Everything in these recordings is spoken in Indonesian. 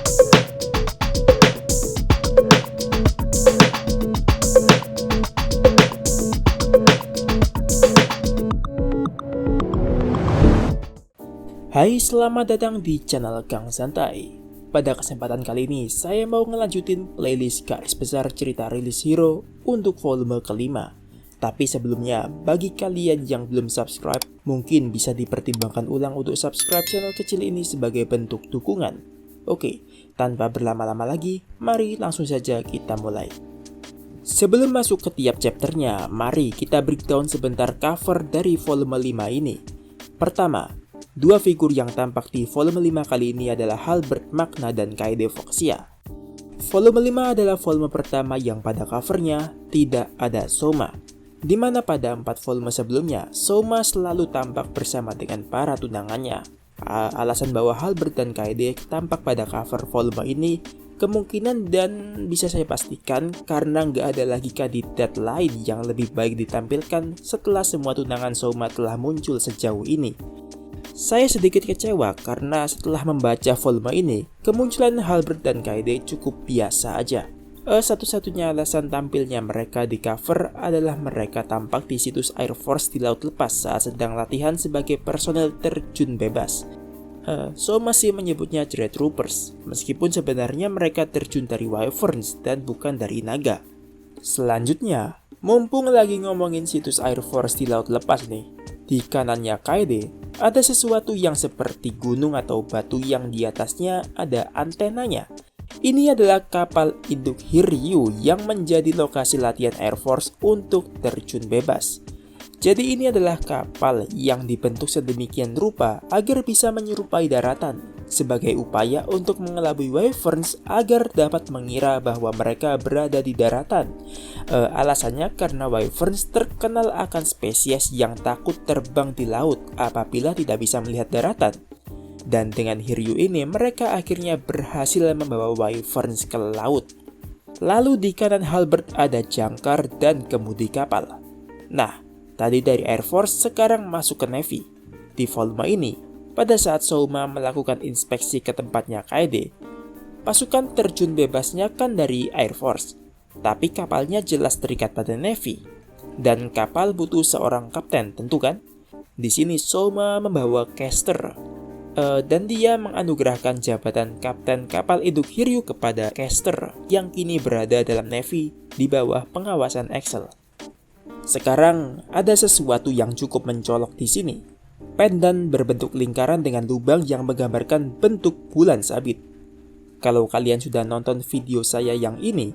Hai, selamat datang di channel Kang Santai. Pada kesempatan kali ini, saya mau ngelanjutin playlist garis besar cerita rilis Hero untuk volume kelima. Tapi sebelumnya, bagi kalian yang belum subscribe, mungkin bisa dipertimbangkan ulang untuk subscribe channel kecil ini sebagai bentuk dukungan. Oke, tanpa berlama-lama lagi, mari langsung saja kita mulai. Sebelum masuk ke tiap chapternya, mari kita breakdown sebentar cover dari volume 5 ini. Pertama, dua figur yang tampak di volume 5 kali ini adalah Halberd Magna dan Kaede Foxia. Volume 5 adalah volume pertama yang pada covernya tidak ada Soma, di mana pada 4 volume sebelumnya, Soma selalu tampak bersama dengan para tunangannya. Alasan bahwa Halberd dan Kaede tampak pada cover volume ini kemungkinan dan bisa saya pastikan karena nggak ada lagi kandidat lain yang lebih baik ditampilkan setelah semua tunangan Soma telah muncul sejauh ini. Saya sedikit kecewa karena setelah membaca volume ini, kemunculan Halberd dan Kaede cukup biasa aja. Satu-satunya alasan tampilnya mereka di cover adalah mereka tampak di situs Air Force di Laut Lepas saat sedang latihan sebagai personel terjun bebas. So masih menyebutnya Dread Troopers, meskipun sebenarnya mereka terjun dari Wyverns dan bukan dari naga. Selanjutnya, mumpung lagi ngomongin situs Air Force di Laut Lepas nih, di kanannya Kaede, ada sesuatu yang seperti gunung atau batu yang di atasnya ada antenanya. Ini adalah kapal induk Hiryu yang menjadi lokasi latihan Air Force untuk terjun bebas. Jadi ini adalah kapal yang dibentuk sedemikian rupa agar bisa menyerupai daratan, sebagai upaya untuk mengelabui Wyverns agar dapat mengira bahwa mereka berada di daratan. Alasannya karena Wyverns terkenal akan spesies yang takut terbang di laut apabila tidak bisa melihat daratan. Dan dengan Hiryu ini mereka akhirnya berhasil membawa Wyverns ke laut. Lalu di kanan Halberd ada jangkar dan kemudi kapal. Nah, tadi dari Air Force sekarang masuk ke Navy. Di volume ini, pada saat Soma melakukan inspeksi ke tempatnya Kaede, pasukan terjun bebasnya kan dari Air Force, tapi kapalnya jelas terikat pada Navy. Dan kapal butuh seorang kapten, tentu kan? Di sini Soma membawa caster, dan dia menganugerahkan jabatan kapten kapal induk Hiryu kepada caster yang kini berada dalam Navy di bawah pengawasan Excel. Sekarang ada sesuatu yang cukup mencolok di sini. Pendan berbentuk lingkaran dengan lubang yang menggambarkan bentuk bulan sabit. Kalau kalian sudah nonton video saya yang ini,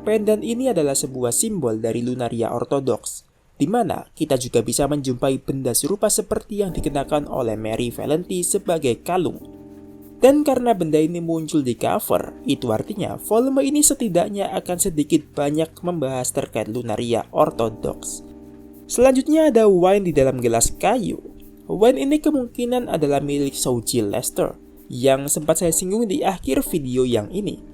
pendan ini adalah sebuah simbol dari Lunaria Orthodox, di mana kita juga bisa menjumpai benda serupa seperti yang dikenakan oleh Mary Valenti sebagai kalung. Dan karena benda ini muncul di cover, itu artinya volume ini setidaknya akan sedikit banyak membahas terkait Lunaria Orthodox. Selanjutnya ada wine di dalam gelas kayu. Wine ini kemungkinan adalah milik Souji Lester, yang sempat saya singgung di akhir video yang ini.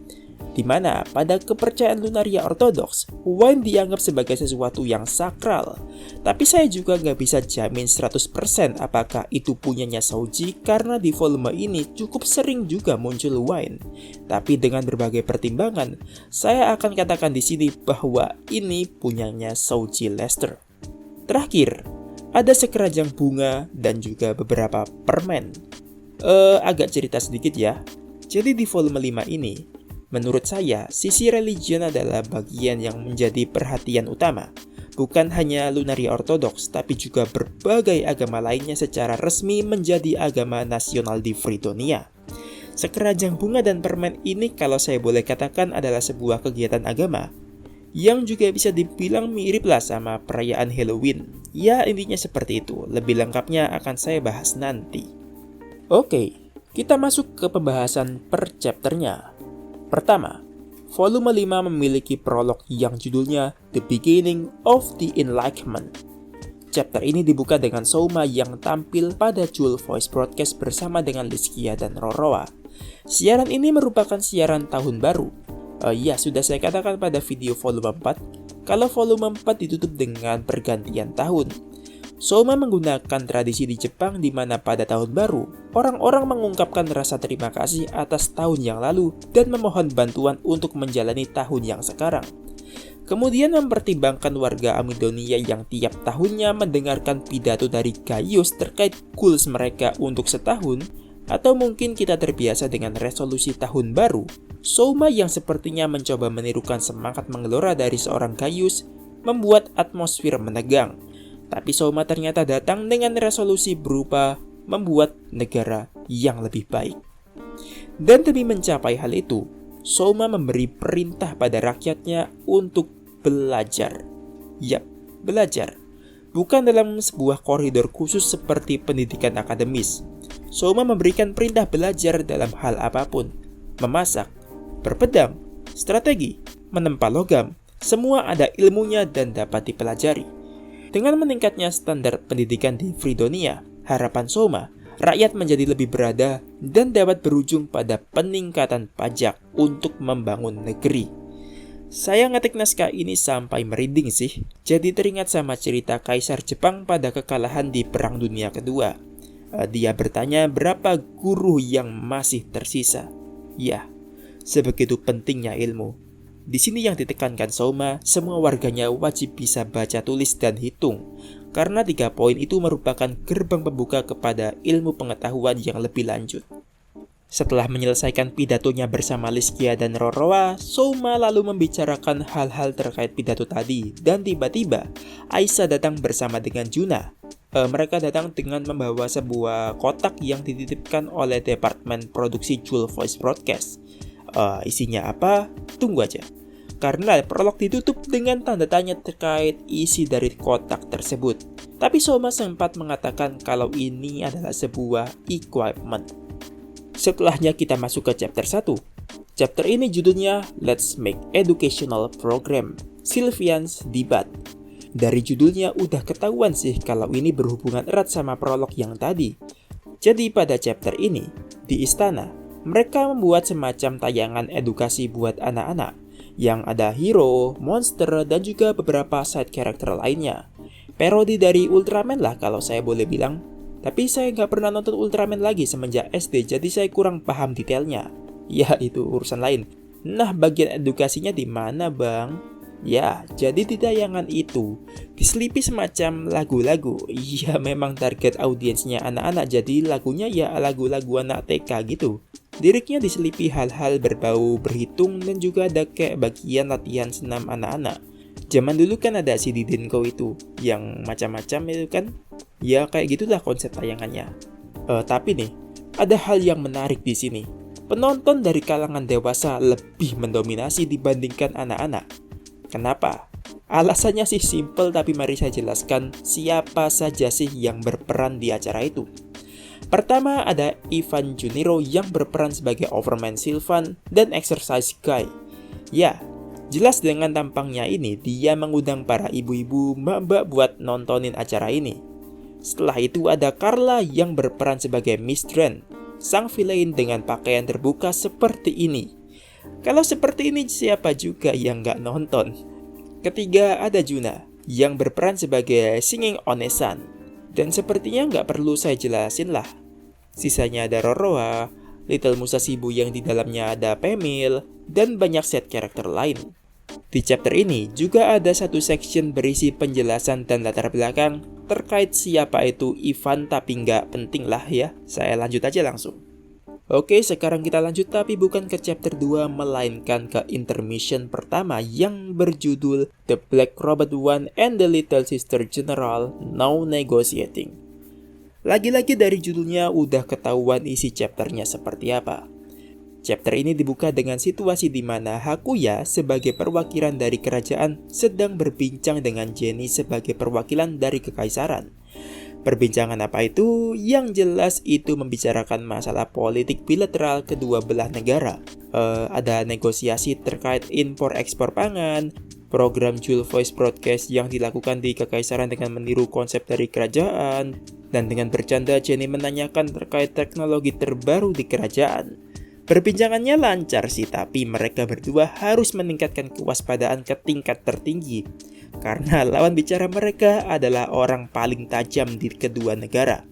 Di mana pada kepercayaan Lunaria Orthodox, wine dianggap sebagai sesuatu yang sakral. Tapi saya juga nggak bisa jamin 100% apakah itu punyanya Souji karena di volume ini cukup sering juga muncul wine. Tapi dengan berbagai pertimbangan, saya akan katakan di sini bahwa ini punyanya Souji Lester. Terakhir, ada sekeranjang bunga dan juga beberapa permen. Agak cerita sedikit ya. Jadi di volume 5 ini, menurut saya, sisi religion adalah bagian yang menjadi perhatian utama. Bukan hanya Lunaria Orthodox, tapi juga berbagai agama lainnya secara resmi menjadi agama nasional di Fridonia. Sekeranjang bunga dan permen ini kalau saya boleh katakan adalah sebuah kegiatan agama yang juga bisa dibilang mirip lah sama perayaan Halloween. Ya intinya seperti itu, lebih lengkapnya akan saya bahas nanti. Oke, kita masuk ke pembahasan per chapternya. Pertama, volume 5 memiliki prolog yang judulnya The Beginning of the Enlightenment. Chapter ini dibuka dengan Soma yang tampil pada Jewel Voice Broadcast bersama dengan Lizkia dan Roroa. Siaran ini merupakan siaran tahun baru. Sudah saya katakan pada video volume 4, kalau volume 4 ditutup dengan pergantian tahun. Soma menggunakan tradisi di Jepang di mana pada tahun baru, orang-orang mengungkapkan rasa terima kasih atas tahun yang lalu dan memohon bantuan untuk menjalani tahun yang sekarang. Kemudian mempertimbangkan warga Amidonia yang tiap tahunnya mendengarkan pidato dari Gaius terkait goals mereka untuk setahun, atau mungkin kita terbiasa dengan resolusi tahun baru. Soma yang sepertinya mencoba menirukan semangat menggelora dari seorang Gaius membuat atmosfer menegang. Tapi Soma ternyata datang dengan resolusi berupa membuat negara yang lebih baik. Dan demi mencapai hal itu, Soma memberi perintah pada rakyatnya untuk belajar. Yap, belajar. Bukan dalam sebuah koridor khusus seperti pendidikan akademis. Soma memberikan perintah belajar dalam hal apapun. Memasak, berpedang, strategi, menempa logam, semua ada ilmunya dan dapat dipelajari. Dengan meningkatnya standar pendidikan di Fridonia, harapan Soma, rakyat menjadi lebih berada dan dapat berujung pada peningkatan pajak untuk membangun negeri. Saya ngetik naskah ini sampai merinding sih, jadi teringat sama cerita Kaisar Jepang pada kekalahan di Perang Dunia Kedua. Dia bertanya berapa guru yang masih tersisa. Ya, sebegitu pentingnya ilmu. Di sini yang ditekankan Soma, semua warganya wajib bisa baca tulis dan hitung, karena 3 poin itu merupakan gerbang pembuka kepada ilmu pengetahuan yang lebih lanjut. Setelah menyelesaikan pidatonya bersama Liskia dan Roroa, Soma lalu membicarakan hal-hal terkait pidato tadi, dan tiba-tiba Aisa datang bersama dengan Juna. Mereka datang dengan membawa sebuah kotak yang dititipkan oleh Departemen Produksi Jewel Voice Broadcast. Isinya apa? Tunggu aja. Karena prolog ditutup dengan tanda tanya terkait isi dari kotak tersebut. Tapi Soma sempat mengatakan kalau ini adalah sebuah equipment. Setelahnya kita masuk ke chapter 1. Chapter ini judulnya Let's Make Educational Program, Sylvian's Debate. Dari judulnya udah ketahuan sih kalau ini berhubungan erat sama prolog yang tadi. Jadi pada chapter ini, di istana, mereka membuat semacam tayangan edukasi buat anak-anak yang ada hero, monster, dan juga beberapa side character lainnya. Parodi dari Ultraman lah kalau saya boleh bilang. Tapi saya nggak pernah nonton Ultraman lagi semenjak SD, jadi saya kurang paham detailnya. Ya, itu urusan lain. Nah, bagian edukasinya di mana, Bang? Ya, jadi di tayangan itu diselipi semacam lagu-lagu. Ya, memang target audiensnya anak-anak, jadi lagunya ya lagu-lagu anak TK gitu. Liriknya diselipi hal-hal berbau berhitung dan juga ada kayak bagian latihan senam anak-anak. Zaman dulu kan ada si Didenko itu yang macam-macam itu kan. Ya kayak gitulah konsep tayangannya. Tapi nih, ada hal yang menarik di sini. Penonton dari kalangan dewasa lebih mendominasi dibandingkan anak-anak. Kenapa? Alasannya sih simple, tapi mari saya jelaskan siapa saja sih yang berperan di acara itu. Pertama ada Ivan Juniro yang berperan sebagai Overman Sylvan dan Exercise Guy. Ya, jelas dengan tampangnya ini dia mengundang para ibu-ibu mbak-mbak buat nontonin acara ini. Setelah itu ada Carla yang berperan sebagai Miss Dren, sang villain dengan pakaian terbuka seperti ini. Kalau seperti ini siapa juga yang nggak nonton? Ketiga ada Juna yang berperan sebagai Singing Onesan. Dan sepertinya nggak perlu saya jelasin lah. Sisanya ada Roroa, Little Musashibu yang di dalamnya ada Pemil, dan banyak set karakter lain. Di chapter ini juga ada satu section berisi penjelasan dan latar belakang terkait siapa itu Ivan, tapi nggak penting lah ya. Saya lanjut aja langsung. Oke, sekarang kita lanjut tapi bukan ke chapter 2 melainkan ke intermission pertama yang berjudul The Black Robot One and the Little Sister General Now Negotiating. Lagi-lagi dari judulnya udah ketahuan isi chapternya seperti apa. Chapter ini dibuka dengan situasi di mana Hakuya sebagai perwakilan dari kerajaan sedang berbincang dengan Jenny sebagai perwakilan dari kekaisaran. Perbincangan apa itu? Yang jelas itu membicarakan masalah politik bilateral kedua belah negara. Ada negosiasi terkait impor-ekspor pangan, program Jewel Voice Broadcast yang dilakukan di kekaisaran dengan meniru konsep dari kerajaan, dan dengan bercanda Jenny menanyakan terkait teknologi terbaru di kerajaan. Perbincangannya lancar sih, tapi mereka berdua harus meningkatkan kewaspadaan ke tingkat tertinggi karena lawan bicara mereka adalah orang paling tajam di kedua negara.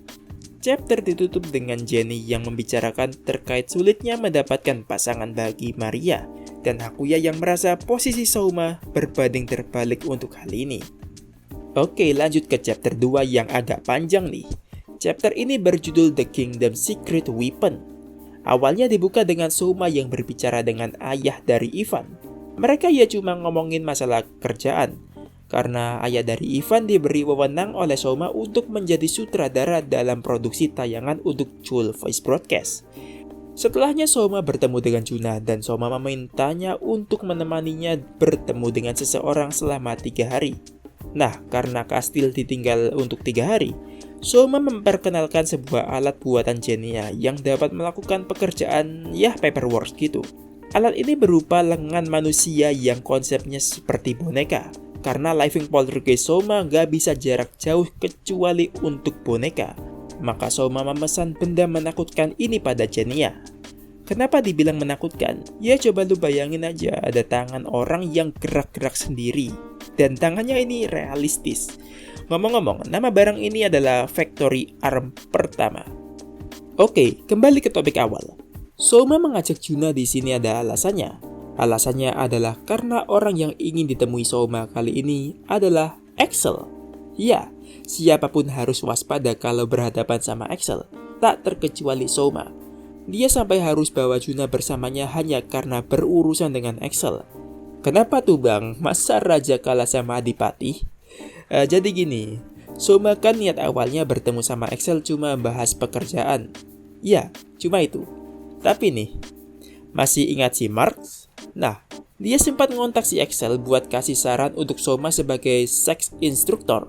Chapter ditutup dengan Jenny yang membicarakan terkait sulitnya mendapatkan pasangan bagi Maria dan Hakuya yang merasa posisi Souma berbanding terbalik untuk hal ini. Oke, lanjut ke chapter 2 yang agak panjang nih. Chapter ini berjudul The Kingdom Secret Weapon. Awalnya dibuka dengan Souma yang berbicara dengan ayah dari Ivan. Mereka ya cuma ngomongin masalah kerjaan, karena ayah dari Ivan diberi wewenang oleh Souma untuk menjadi sutradara dalam produksi tayangan untuk Chul Voice Broadcast. Setelahnya Souma bertemu dengan Juna dan Souma memintanya untuk menemaninya bertemu dengan seseorang selama 3 hari. Nah, karena Kastil ditinggal untuk 3 hari, Souma memperkenalkan sebuah alat buatan Genia yang dapat melakukan pekerjaan paperwork gitu. Alat ini berupa lengan manusia yang konsepnya seperti boneka. Karena living poltergeist Souma gak bisa jarak jauh kecuali untuk boneka, maka Souma memesan benda menakutkan ini pada Genia. Kenapa dibilang menakutkan? Ya coba lu bayangin aja ada tangan orang yang gerak-gerak sendiri. Dan tangannya ini realistis. Ngomong-ngomong, nama barang ini adalah Factory Arm pertama. Oke, kembali ke topik awal. Souma mengajak Juna di sini ada alasannya. Alasannya adalah karena orang yang ingin ditemui Souma kali ini adalah Axel. Ya, siapapun harus waspada kalau berhadapan sama Axel, tak terkecuali Souma. Dia sampai harus bawa Juna bersamanya hanya karena berurusan dengan Axel. Kenapa tuh bang? Masa raja kalah sama adipati? Jadi gini, Souma kan niat awalnya bertemu sama Axel cuma bahas pekerjaan. Ya, cuma itu. Tapi nih, masih ingat si Marx? Nah, dia sempat ngontak si Axel buat kasih saran untuk Souma sebagai sex instructor.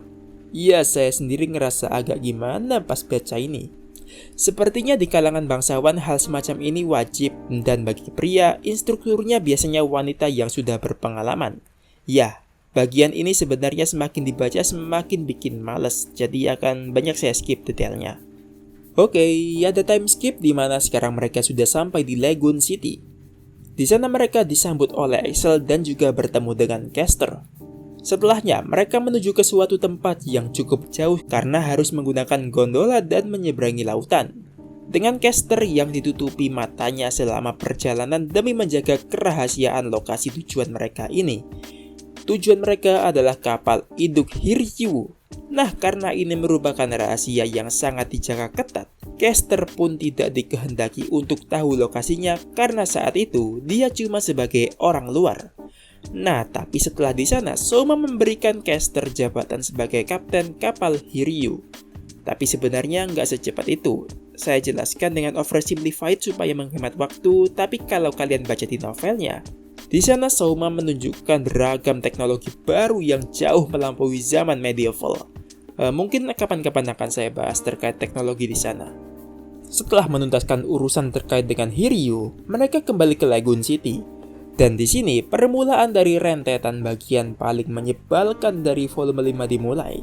Ya, saya sendiri ngerasa agak gimana pas baca ini. Sepertinya di kalangan bangsawan hal semacam ini wajib, dan bagi pria, instrukturnya biasanya wanita yang sudah berpengalaman. Ya, bagian ini sebenarnya semakin dibaca semakin bikin males, jadi akan banyak saya skip detailnya. Oke, ada time skip di mana sekarang mereka sudah sampai di Lagoon City. Di sana mereka disambut oleh Axel dan juga bertemu dengan Caster. Setelahnya, mereka menuju ke suatu tempat yang cukup jauh karena harus menggunakan gondola dan menyeberangi lautan. Dengan Caster yang ditutupi matanya selama perjalanan demi menjaga kerahasiaan lokasi tujuan mereka ini. Tujuan mereka adalah kapal induk Hiryu. Nah, karena ini merupakan rahasia yang sangat dijaga ketat, Caster pun tidak dikehendaki untuk tahu lokasinya karena saat itu dia cuma sebagai orang luar. Nah, tapi setelah di sana, Souma memberikan Caster jabatan sebagai kapten kapal Hiryu. Tapi sebenarnya nggak secepat itu. Saya jelaskan dengan oversimplified supaya menghemat waktu, tapi kalau kalian baca di novelnya, di sana Souma menunjukkan beragam teknologi baru yang jauh melampaui zaman medieval. Mungkin kapan-kapan akan saya bahas terkait teknologi di sana. Setelah menuntaskan urusan terkait dengan Hiryu, mereka kembali ke Lagoon City. Dan di sini permulaan dari rentetan bagian paling menyebalkan dari volume 5 dimulai.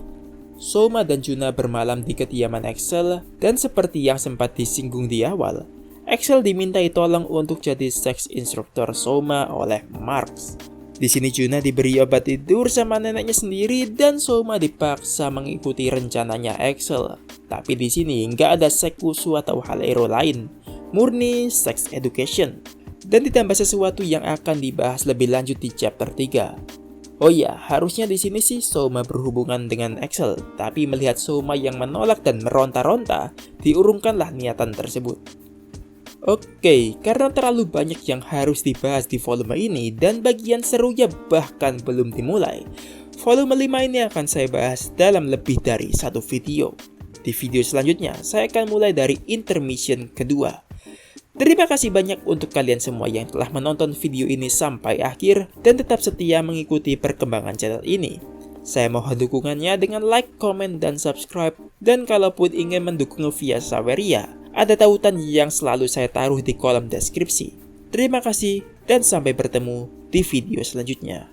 Souma dan Juna bermalam di kediaman Axel dan seperti yang sempat disinggung di awal, Axel dimintai tolong untuk jadi sex instructor Souma oleh Marx. Di sini Juna diberi obat tidur sama neneknya sendiri dan Souma dipaksa mengikuti rencananya Axel. Tapi di sini nggak ada sekusu atau hal hero lain, murni sex education. Dan ditambah sesuatu yang akan dibahas lebih lanjut di chapter 3. Oh iya, harusnya di sini sih Souma berhubungan dengan Axel, tapi melihat Souma yang menolak dan meronta-ronta, diurungkanlah niatan tersebut. Oke, karena terlalu banyak yang harus dibahas di volume ini dan bagian serunya bahkan belum dimulai, volume 5 ini akan saya bahas dalam lebih dari satu video. Di video selanjutnya, saya akan mulai dari intermission kedua. Terima kasih banyak untuk kalian semua yang telah menonton video ini sampai akhir dan tetap setia mengikuti perkembangan channel ini. Saya mohon dukungannya dengan like, comment, dan subscribe. Dan kalaupun ingin mendukung via Saweria, ada tautan yang selalu saya taruh di kolom deskripsi. Terima kasih dan sampai bertemu di video selanjutnya.